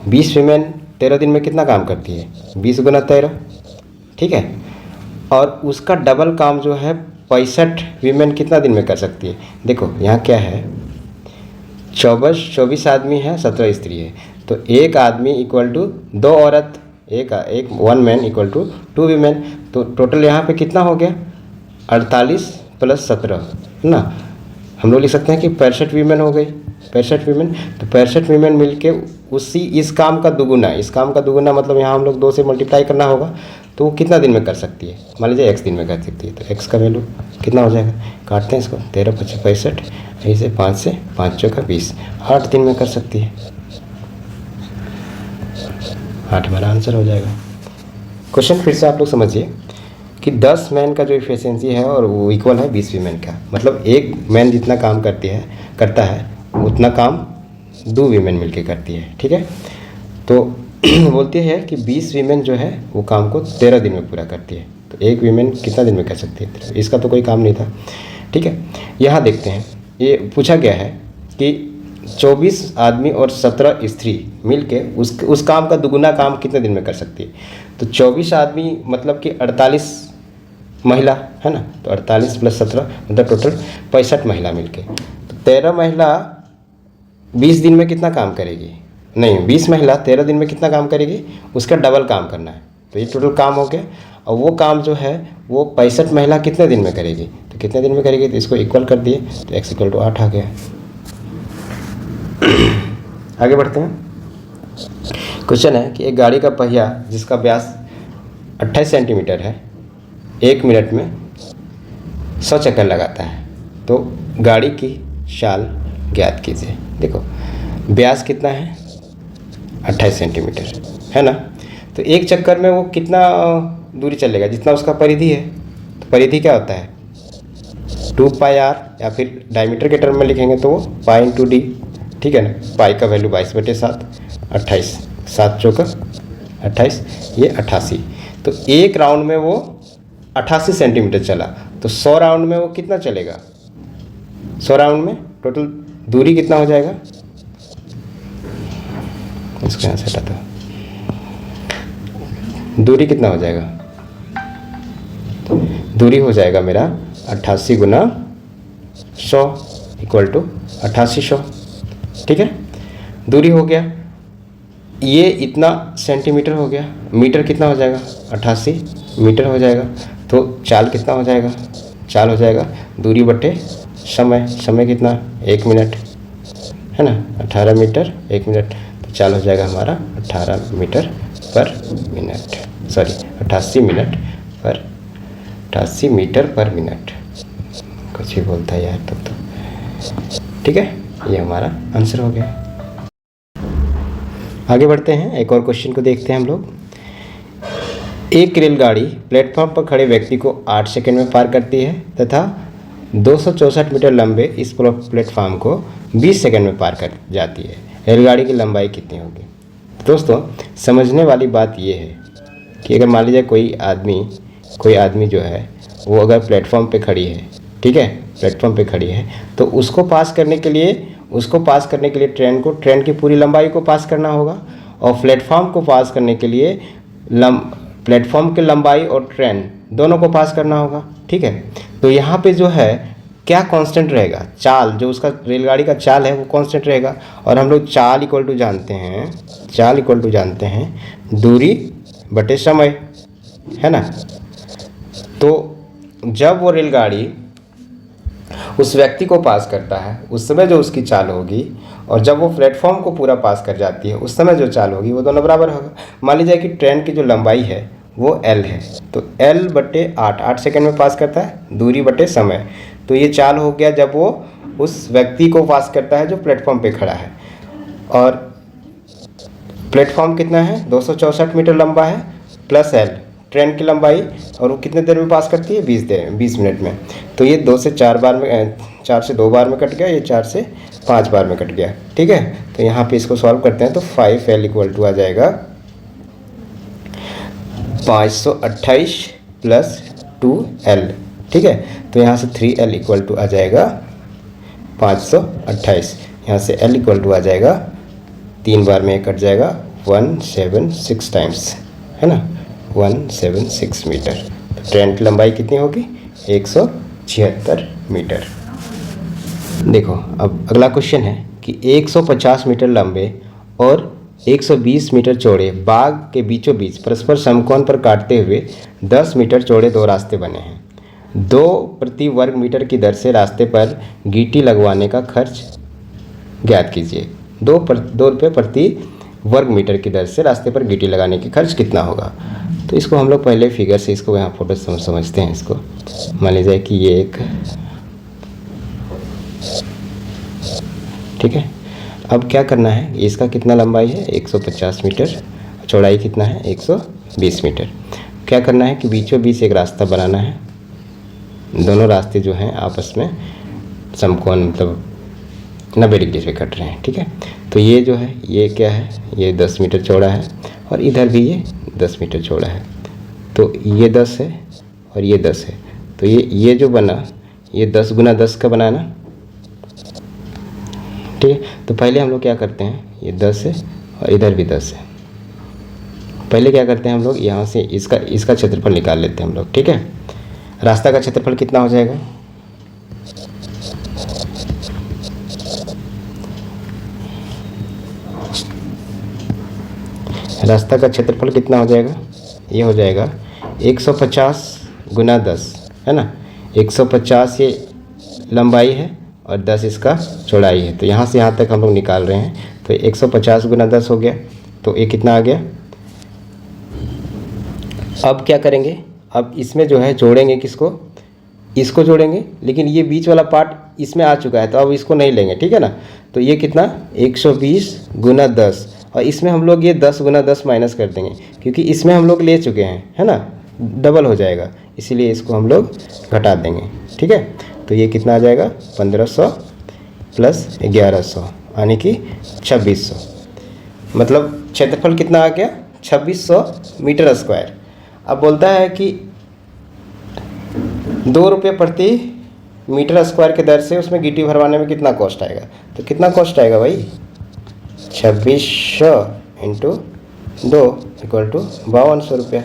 20 वीमेन 13 दिन में कितना काम करती है, 20 गुना 13। ठीक है, और उसका डबल काम जो है 65 वीमेन कितना दिन में कर सकती है। देखो यहाँ क्या है, 24 आदमी है, 17 स्त्री है, तो एक आदमी = 2 औरत, एक 1 मैन = 2 वीमेन। तो टोटल यहाँ पे कितना हो गया, 48 + 17, है ना। हम लोग लिख सकते हैं कि 65 वीमेन हो गई, 65 वीमेन। तो 65 वीमेन मिलके इस काम का दुगुना मतलब यहाँ हम लोग 2 से मल्टीप्लाई करना होगा, तो वो कितना दिन में कर सकती है, मान लीजिए x दिन में कर सकती है। तो x का वैल्यू कितना हो जाएगा, काटते हैं इसको, 13 × 5 = 65, ऐसे 5 से 5 × 20, 8 दिन में कर सकती है। 8 हमारा आंसर हो जाएगा। क्वेश्चन फिर से आप लोग समझिए कि 10 मैन का जो इफिशियंसी है और वो इक्वल है 20 वीमेन का, मतलब एक मैन जितना काम करता है उतना काम 2 वीमेन मिलके करती है, ठीक है। तो बोलती है कि 20 वीमेन जो है वो काम को 13 दिन में पूरा करती है, तो एक वीमेन कितना दिन में कर सकती है? इसका तो कोई काम नहीं था, ठीक है। यहाँ देखते हैं, ये पूछा गया है कि 24 आदमी और 17 स्त्री मिलके उस काम का दुगुना काम कितने दिन में कर सकती है? तो 24 आदमी मतलब कि 48 महिला है ना, तो 48 + 17 मतलब टोटल 65 महिला मिलके। तो 13 महिला 20 दिन में कितना काम करेगी? नहीं, 20 महिला 13 दिन में कितना काम करेगी? उसका डबल काम करना है, तो ये टोटल काम हो गया। और वो काम जो है वो 65 महिला कितने दिन में करेगी? तो कितने दिन में करेगी? तो इसको इक्वल कर दिए, तो x = 8 आ गया। आगे बढ़ते हैं। क्वेश्चन है कि एक गाड़ी का पहिया जिसका व्यास 28 सेंटीमीटर है 1 मिनट में 100 चक्कर लगाता है, तो गाड़ी की चाल ज्ञात कीजिए। देखो व्यास कितना है? 28 सेंटीमीटर है ना, तो एक चक्कर में वो कितना दूरी चलेगा? जितना उसका परिधि है। तो परिधि क्या होता है? 2πr, या फिर डायमीटर के टर्म में लिखेंगे तो वो π/d, ठीक है ना। पाई का वैल्यू 22/7, 28, 7 चौका 28, ये 88। तो एक राउंड में वो 88 सेंटीमीटर चला, तो 100 राउंड में वो कितना चलेगा? 100 राउंड में टोटल दूरी कितना हो जाएगा? इसको यहाँ से हटाता, दूरी कितना हो जाएगा? दूरी हो जाएगा मेरा 88 × 100 = 8800, ठीक है। दूरी हो गया, ये इतना सेंटीमीटर हो गया, मीटर कितना हो जाएगा? 88 मीटर हो जाएगा। तो चाल कितना हो जाएगा? चाल हो जाएगा दूरी बटे समय। समय कितना? 1 मिनट है ना, 18 मीटर 1 मिनट, तो चाल हो जाएगा हमारा 18 metre per minute, sorry 88 metre per minute. कुछ ही बोलता है यार तो ठीक है, ये हमारा आंसर हो गया। आगे बढ़ते हैं, एक और क्वेश्चन को देखते हैं हम लोग। एक रेलगाड़ी प्लेटफॉर्म पर खड़े व्यक्ति को 8 सेकंड में पार करती है तथा 264 मीटर लंबे इस प्लेटफॉर्म को 20 सेकंड में पार कर जाती है। रेलगाड़ी की लंबाई कितनी होगी? दोस्तों समझने वाली बात ये है कि अगर मान लीजिए कोई आदमी जो है वो अगर प्लेटफॉर्म पे खड़ी है, ठीक है, प्लेटफॉर्म पे खड़ी है, तो उसको पास करने के लिए ट्रेन की पूरी लंबाई को पास करना होगा, और प्लेटफॉर्म को पास करने के लिए प्लेटफॉर्म की लंबाई और ट्रेन दोनों को पास करना होगा, ठीक है। तो यहाँ पे जो है क्या कांस्टेंट रहेगा? चाल, जो उसका रेलगाड़ी का चाल है वो कांस्टेंट रहेगा। और हम लोग चाल इक्वल टू जानते हैं दूरी बटे समय, है ना। तो जब वो रेलगाड़ी उस व्यक्ति को पास करता है उस समय जो उसकी चाल होगी, और जब वो प्लेटफॉर्म को पूरा पास कर जाती है उस समय जो चाल होगी, वो दोनों बराबर होगा। मान लीजिए कि ट्रेन की जो लंबाई है वो L है, तो L/8 सेकंड में पास करता है, दूरी बटे समय। तो ये चाल हो गया जब वो उस व्यक्ति को पास करता है जो प्लेटफॉर्म पे खड़ा है। और प्लेटफॉर्म कितना है? 264 मीटर लंबा है, प्लस L ट्रेन की लंबाई, और वो कितने देर में पास करती है? 20 मिनट में। तो ये 4 से 2 बार में कट गया, ये 4 से 5 बार में कट गया, ठीक है। तो यहाँ पे इसको सॉल्व करते हैं तो 5L = आ जाएगा 528 + 2L, ठीक है। तो यहाँ से 3L = आ जाएगा 528, यहाँ से L = आ जाएगा 3 बार में कट जाएगा 176 टाइम्स, है ना, 176 मीटर। तो ट्रेन की लंबाई कितनी होगी? 176 मीटर। देखो अब अगला क्वेश्चन है कि 150 मीटर लंबे और 120 मीटर चौड़े बाग के बीचों बीच परस्पर समकोण पर काटते हुए 10 मीटर चौड़े 2 रास्ते बने हैं। 2 प्रति वर्ग मीटर की दर से रास्ते पर गीटी लगवाने का खर्च ज्ञात कीजिए। 2 रुपये प्रति वर्ग मीटर की दर से रास्ते पर गीटी लगाने की खर्च कितना होगा? तो इसको हम लोग पहले फिगर से इसको यहाँ फोटो समझते हैं। इसको मान लीजिए कि ये एक, ठीक है। अब क्या करना है, इसका कितना लंबाई है? 150 मीटर, चौड़ाई कितना है? 120 मीटर। क्या करना है कि बीचों बीच एक रास्ता बनाना है, दोनों रास्ते जो हैं आपस में समकोण मतलब 90 डिग्री से कट रहे हैं, ठीक है। तो ये जो है ये क्या है, ये 10 मीटर चौड़ा है और इधर भी ये 10 मीटर चौड़ा है। तो ये 10 है और ये 10 है, तो ये जो बना ये 10 गुना 10 का बना ना, ठीक है। तो पहले हम लोग क्या करते हैं, ये 10 है और इधर भी 10 है। पहले क्या करते हैं हम लोग, यहाँ से इसका क्षेत्रफल निकाल लेते हैं हम लोग, ठीक है। रास्ता का क्षेत्रफल कितना हो जाएगा, रास्ता का क्षेत्रफल कितना हो जाएगा, ये हो जाएगा 150 गुना 10, है ना। 150 ये लंबाई है और 10 इसका चौड़ाई है। तो यहाँ से यहाँ तक हम लोग निकाल रहे हैं, तो 150 गुना 10 हो गया, तो ये कितना आ गया। अब क्या करेंगे, अब इसमें जो है जोड़ेंगे, किसको, इसको जोड़ेंगे, लेकिन ये बीच वाला पार्ट इसमें आ चुका है तो अब इसको नहीं लेंगे, ठीक है ना। तो ये कितना 120 गुना 10, और इसमें हम लोग ये 10 गुना 10 माइनस कर देंगे, क्योंकि इसमें हम लोग ले चुके हैं, है ना, डबल हो जाएगा, इसीलिए इसको हम लोग घटा देंगे, ठीक है। तो ये कितना आ जाएगा 1500 प्लस 1100 यानी कि 2600, मतलब क्षेत्रफल कितना आ गया 2600 मीटर स्क्वायर। अब बोलता है कि 2 रुपये प्रति मीटर स्क्वायर के दर से उसमें गिट्टी भरवाने में कितना कॉस्ट आएगा। तो कितना कॉस्ट आएगा भाई, 2600 इंटू 2 इक्वल टू 5200 रुपया।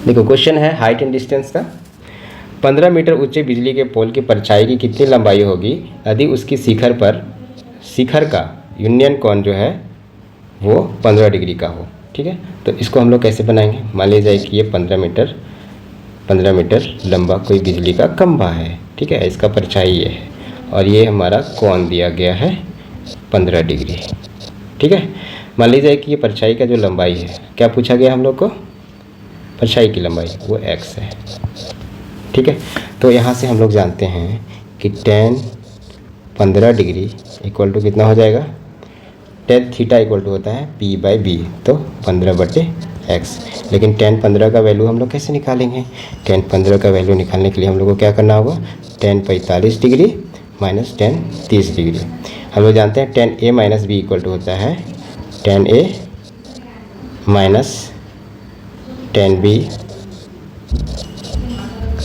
देखो क्वेश्चन है हाइट एंड डिस्टेंस का। 15 मीटर ऊंचे बिजली के पोल की परछाई की कितनी लंबाई होगी यदि उसकी शिखर का यूनियन कोण जो है वो 15 डिग्री का हो, ठीक है। तो इसको हम लोग कैसे बनाएंगे, मान लीजिए कि ये 15 मीटर लंबा कोई बिजली का खंभा है, ठीक है, इसका परछाई ये है और ये हमारा कोण दिया गया है 15 डिग्री, ठीक है। मान लीजिए कि ये परछाई का जो लंबाई है, क्या पूछा गया हम लोग को, परछाई की लंबाई वो x है, ठीक है। तो यहाँ से हम लोग जानते हैं कि tan 15 डिग्री इक्वल टू कितना हो जाएगा, tan थीटा इक्वल टू होता है p/b, तो 15/x। लेकिन tan 15 का वैल्यू हम लोग कैसे निकालेंगे, tan 15 का वैल्यू निकालने के लिए हम लोग को क्या करना होगा, tan 45 degree minus tan 30 degree. हम लोग जानते हैं tan a minus b equal to होता है tan a minus tan b,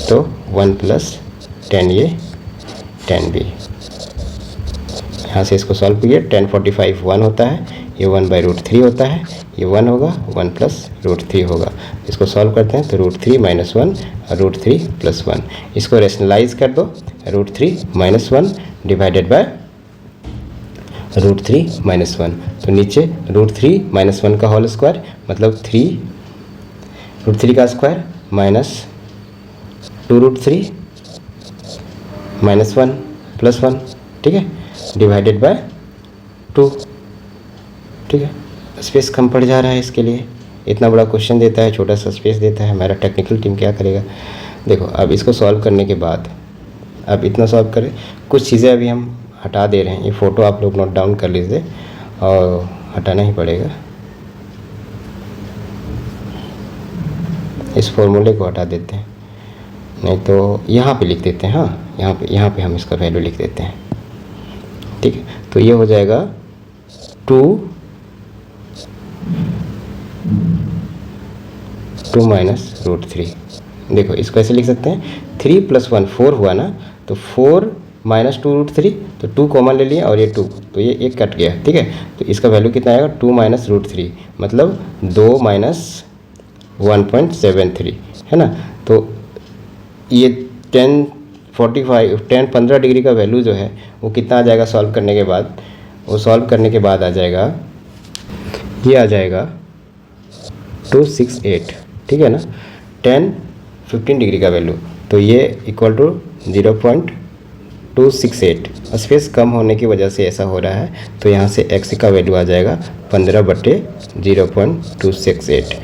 तो 1 plus tan a tan b। यहाँ से इसको सॉल्व कीजिए, tan 45 1 होता है, ये 1/√3 होता है, ये 1 होगा, 1 प्लस √3 होगा। इसको सॉल्व करते हैं तो √3 माइनस 1 और √3 प्लस 1, इसको रेशनलाइज कर दो, √3 माइनस 1 डिवाइडेड बाय √3 माइनस 1, तो नीचे √3 माइनस 1 का होल स्क्वायर मतलब √3 का स्क्वायर माइनस 2√3 माइनस 1 प्लस 1, ठीक है, डिवाइडेड बाय 2, ठीक है। स्पेस कम पड़ जा रहा है इसके लिए, इतना बड़ा क्वेश्चन देता है, छोटा सा स्पेस देता है, हमारा टेक्निकल टीम क्या करेगा। देखो अब इसको सॉल्व करने के बाद, अब इतना सॉल्व करें, कुछ चीज़ें अभी हम हटा दे रहे हैं, ये फ़ोटो आप लोग नोट डाउन कर लीजिए और हटाना ही पड़ेगा, इस फॉर्मूले को हटा देते हैं, नहीं तो यहाँ पे लिख देते हैं, हाँ यहाँ पे हम इसका वैल्यू लिख देते हैं, ठीक है। तो ये हो जाएगा 2 माइनस √3। देखो इसको ऐसे लिख सकते हैं, 3 प्लस 1 4 हुआ ना, तो 4 माइनस 2√3, तो 2 कॉमन ले लिया और ये 2, तो ये एक कट गया, ठीक है। तो इसका वैल्यू कितना आएगा 2 माइनस √3 मतलब 2 माइनस 1.73, है ना। तो ये tan 15 डिग्री का वैल्यू जो है वो कितना आ जाएगा सॉल्व करने के बाद, वो सॉल्व करने के बाद आ जाएगा, ये आ जाएगा 268, ठीक है ना। tan 15 डिग्री का वैल्यू, तो ये इक्वल टू 0.268, स्पेस कम होने की वजह से ऐसा हो रहा है, तो यहाँ से x का वैल्यू आ जाएगा 15/0.268।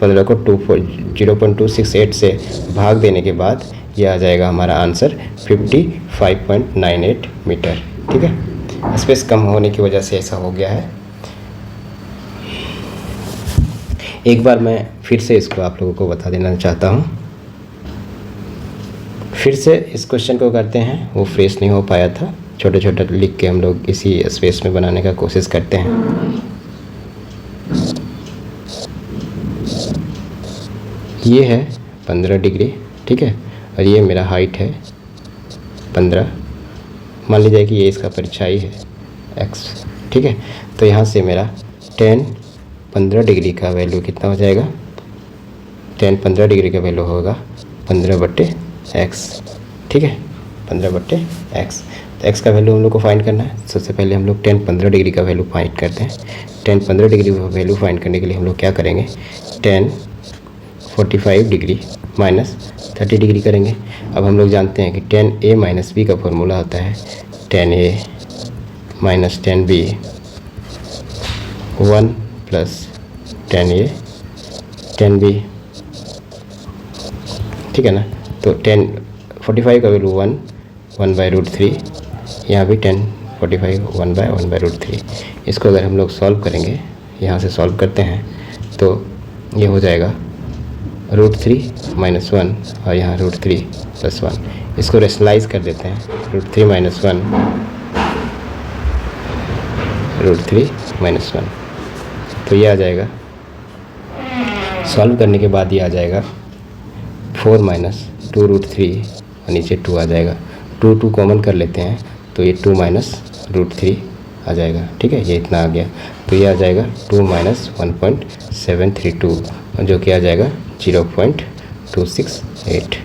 15 को 0.268 से भाग देने के बाद ये आ जाएगा हमारा आंसर 55.98 मीटर, ठीक है। स्पेस कम होने की वजह से ऐसा हो गया है। एक बार मैं फिर से इसको आप लोगों को बता देना चाहता हूँ, फिर से इस क्वेश्चन को करते हैं, वो फ्रेश नहीं हो पाया था, छोटे छोटे लिख के हम लोग इसी स्पेस में बनाने का कोशिश करते हैं। ये है 15 डिग्री, ठीक है, और ये मेरा हाइट है 15। मान लीजिए कि ये इसका परछाई है x, ठीक है। तो यहाँ से मेरा 15 डिग्री का वैल्यू कितना हो जाएगा? 15 डिग्री का वैल्यू होगा 15/x, ठीक है, 15/x। तो x का वैल्यू हम लोग को फाइंड करना है। सबसे पहले हम लोग 15 डिग्री का वैल्यू फाइंड करते हैं। 15 डिग्री का वैल्यू फाइंड करने के लिए हम लोग क्या करेंगे? 45 डिग्री माइनस 30 डिग्री करेंगे। अब हम लोग जानते हैं कि 10a माइनस b का फॉर्मूला होता है 10a minus 10b 1 plus 10a 10b, ठीक है ना। तो 45 का वैल्यू 1/√3, यहाँ भी 45 1/√3। इसको अगर हम लोग सॉल्व करेंगे, यहाँ से सॉल्व करते हैं तो ये हो जाएगा √3 - 1 और यहाँ √3 + 1। इसको रेशनलाइज कर देते हैं, √3 - 1 √3 - 1, तो ये आ जाएगा। सॉल्व करने के बाद ये आ जाएगा 4 - 2√3 और नीचे 2 आ जाएगा। 2 कॉमन कर लेते हैं तो ये 2 - √3 आ जाएगा, ठीक है, ये इतना आ गया। तो ये आ जाएगा 2 - 1.732, जो कि आ जाएगा 0.268,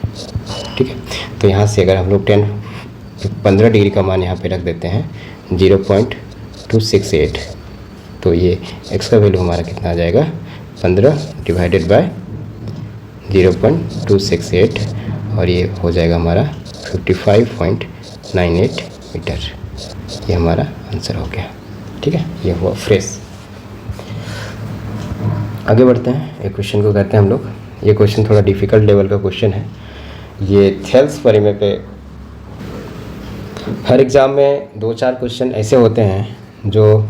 ठीक है। तो यहाँ से अगर हम लोग 15 डिग्री का मान यहाँ पे रख देते हैं 0.268, तो ये x का वैल्यू हमारा कितना आ जाएगा? 15 डिवाइडेड बाय 0.268, और ये हो जाएगा हमारा 55.98 मीटर। ये हमारा आंसर हो गया, ठीक है, ये हुआ फ्रेश। आगे बढ़ते हैं, एक क्वेश्चन को करते हैं हम लोग। ये क्वेश्चन थोड़ा डिफ़िकल्ट लेवल का क्वेश्चन है। ये थेल्स परिमेय पे हर एग्ज़ाम में 2-4 क्वेश्चन ऐसे होते हैं जो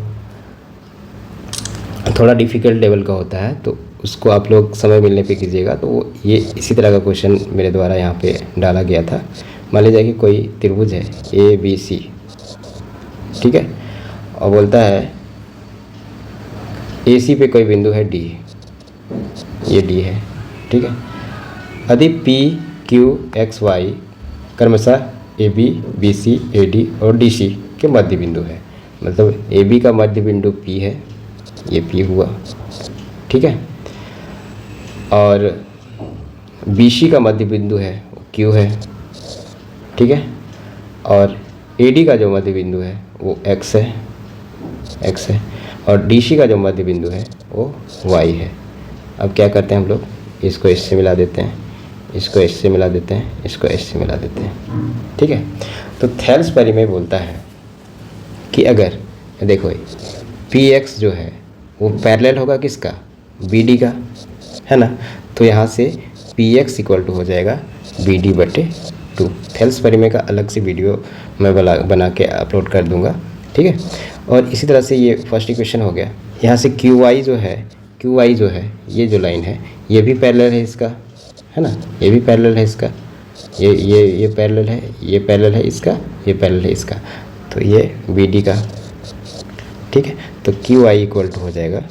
थोड़ा डिफ़िकल्ट लेवल का होता है, तो उसको आप लोग समय मिलने पे कीजिएगा। तो वो ये इसी तरह का क्वेश्चन मेरे द्वारा यहाँ पे डाला गया था। मान लीजिए कि कोई त्रिभुज है ABC, ठीक है, और बोलता है AC पे कोई बिंदु है D, ये D है, ठीक है। यदि PQXY क्रमशः AB, BC, AD और DC के मध्य बिंदु है, मतलब AB का मध्य बिंदु P है, ये P हुआ, ठीक है, और BC का मध्य बिंदु है Q है, ठीक है, और AD का जो मध्य बिंदु है वो X है, और DC का जो मध्य बिंदु है वो Y है। अब क्या करते हैं हम लोग? इसको इससे मिला देते हैं, इसको इससे मिला देते हैं, इसको इससे मिला देते हैं, ठीक है। तो थेल्स परिमेय बोलता है कि अगर देखो PX जो है वो पैरेलल होगा किसका? BD का, है ना। तो यहाँ से PX = हो जाएगा BD/2। थेल्स परिमेय का अलग से वीडियो मैं बना के अपलोड कर दूँगा, ठीक है। और इसी तरह से ये फर्स्ट इक्वेशन हो गया। यहाँ से QY जो है ये जो लाइन है ये भी पैरेलल है इसका, है ना, ये भी पैरेलल है इसका, ये पैरेलल है, ये पैरेलल है इसका, ये पैरेलल है इसका, तो ये BD का, ठीक है। तो QY = हो जाएगा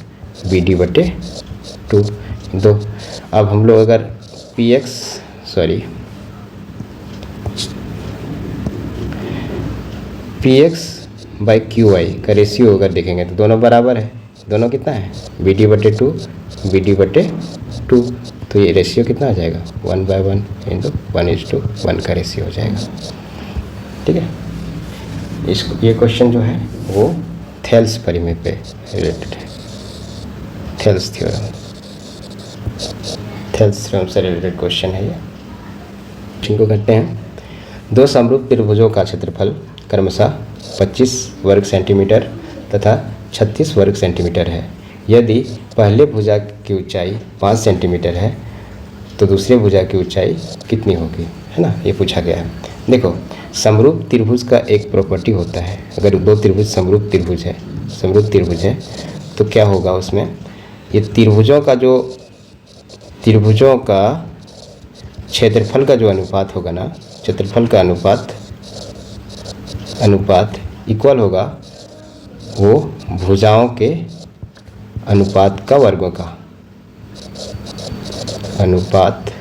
BD/2। अब हम लोग अगर PX/QY का रेशियो अगर देखेंगे तो दोनों बराबर है। दोनों कितना है? BD/2 BD/2। तो ये रेशियो कितना आ जाएगा? 1/1 × 1:1 का रेशियो हो जाएगा, ठीक है। ये क्वेश्चन जो है वो थेल्स परिमेय पे रिलेटेड है, थेल्स थ्योरम से रिलेटेड क्वेश्चन है ये। इनको करते हैं। दो समरूप त्रिभुजों का क्षेत्रफल क्रमशः 25 वर्ग सेंटीमीटर तथा 36 वर्ग सेंटीमीटर है। यदि पहले भुजा की ऊंचाई 5 सेंटीमीटर है तो दूसरे भुजा की ऊंचाई कितनी होगी, है ना, ये पूछा गया है। देखो, समरूप त्रिभुज का एक प्रॉपर्टी होता है, अगर दो त्रिभुज समरूप त्रिभुज है तो क्या होगा उसमें, ये त्रिभुजों का क्षेत्रफल का जो अनुपात होगा ना, क्षेत्रफल का अनुपात अनुपात इक्वल होगा वो भुजाओं के अनुपात का वर्गों का, अनुपात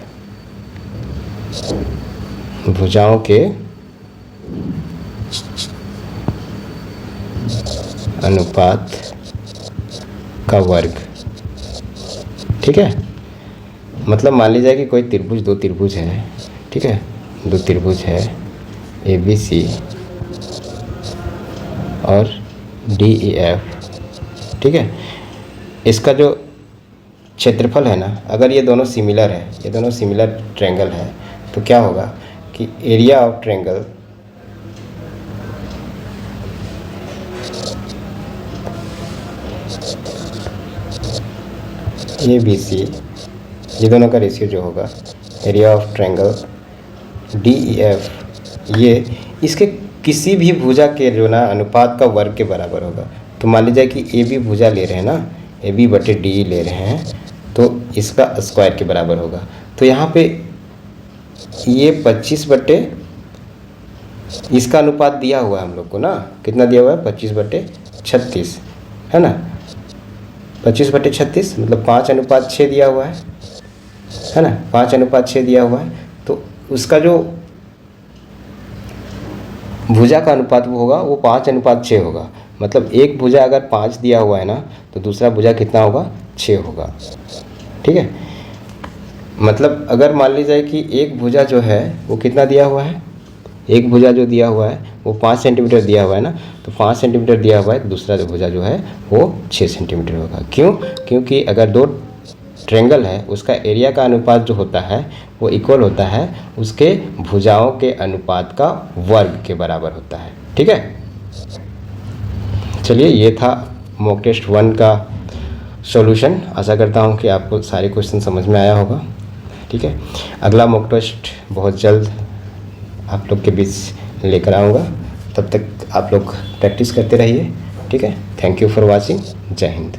भुजाओं के अनुपात का वर्ग। ठीक है, मतलब मान लीजिए कि कोई त्रिभुज, दो त्रिभुज है, ठीक है, दो त्रिभुज है ABC और DEF, ठीक है। इसका जो क्षेत्रफल है ना, अगर ये दोनों सिमिलर है, ये दोनों सिमिलर ट्रायंगल है, तो क्या होगा कि एरिया ऑफ ट्रायंगल ABC, ये दोनों का रेशियो जो होगा एरिया ऑफ ट्रायंगल DEF, ये इसके किसी भी भुजा के जो ना अनुपात का वर्ग के बराबर होगा। तो मान लीजिए कि AB भुजा ले रहे हैं ना, AB बटे DE ले रहे हैं, तो इसका स्क्वायर के बराबर होगा। तो यहाँ पे ये 25 बटे, इसका अनुपात दिया हुआ है हम लोग को ना, कितना दिया हुआ है, 25 बटे 36 है ना, 25 बटे 36 मतलब 5:6 दिया हुआ है ना, 5:6 दिया हुआ है। तो उसका जो भुजा का अनुपात वो होगा वो 5:6 होगा। मतलब एक भुजा अगर 5 दिया हुआ है ना, तो दूसरा भुजा कितना होगा, 6 होगा। ठीक है, मतलब अगर मान लीजिए कि एक भुजा जो है वो कितना दिया हुआ है, एक भुजा जो दिया हुआ है वो 5 सेंटीमीटर दिया हुआ है ना, तो 5 सेंटीमीटर दिया हुआ है, दूसरा जो भुजा जो है वो 6 सेंटीमीटर होगा। क्यों? क्योंकि अगर दो ट्रायंगल है उसका एरिया का अनुपात जो होता है वो इक्वल होता है उसके भुजाओं के अनुपात का वर्ग के बराबर होता है। ठीक है, चलिए ये था मॉक टेस्ट 1 का सॉल्यूशन। आशा करता हूँ कि आपको सारे क्वेश्चन समझ में आया होगा। ठीक है, अगला मॉक टेस्ट बहुत जल्द आप लोग के बीच लेकर आऊँगा, तब तक आप लोग प्रैक्टिस करते रहिए। ठीक है, थैंक यू फॉर वॉचिंग। जय हिंद।